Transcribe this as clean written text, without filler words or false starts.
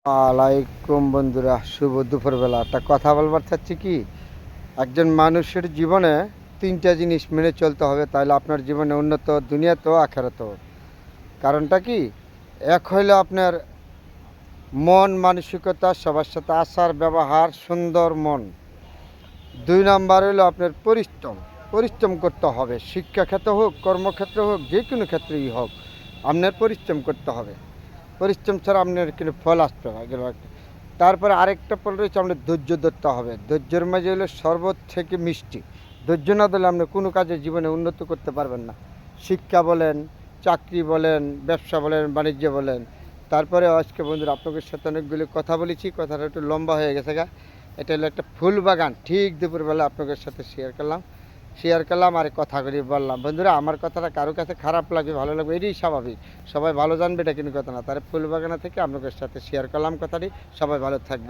আলাইকুম বন্ধুরা, শুভ দুপুরবেলা। একটা কথা বলবার চাচ্ছি কি, একজন মানুষের জীবনে তিনটা জিনিস মেনে চলতে হবে, তাহলে আপনার জীবনে উন্নত দুনিয়াতেও আখেরাতেও। কারণটা কি? এক হইলো আপনার মন মানসিকতা, সবার সাথে আচার ব্যবহার সুন্দর মন। দুই নাম্বার হইলো আপনার পরিশ্রম। পরিশ্রম করতে হবে, শিক্ষাক্ষেত্রে হোক, কর্মক্ষেত্রে হোক, যে কোনো ক্ষেত্রেই হোক আপনার পরিশ্রম করতে হবে। পরিশ্রম ছাড়া আপনার কিন্তু ফল আসবে না এগুলো একটা। তারপরে আরেকটা ফল রয়েছে, আপনার ধৈর্য ধরতে হবে। ধৈর্যের মাঝে হলো শরবত থেকে মিষ্টি। ধৈর্য না ধরলে আপনি কোনো কাজে জীবনে উন্নতি করতে পারবেন না। শিক্ষা বলেন, চাকরি বলেন, ব্যবসা বলেন, বাণিজ্য বলেন। তারপরে আজকে বন্ধুরা আপনাদের সাথে অনেকগুলি কথা বলেছি, কথাটা একটু লম্বা হয়ে গেছে গা। এটা হলো একটা ফুল বাগান, ঠিক দুপুরবেলা আপনাদের সাথে শেয়ার করলাম আর কথাগুলি বললাম। বন্ধুরা, আমার কথাটা কারো কাছে খারাপ লাগবে, ভালো লাগবে, এটাই স্বাভাবিক। সবাই ভালো জানবে, এটা কিন্তু কথা না। তার ফুল বাগানা থেকে আপনাদের সাথে শেয়ার করলাম কথাটি। সবাই ভালো থাকবেন।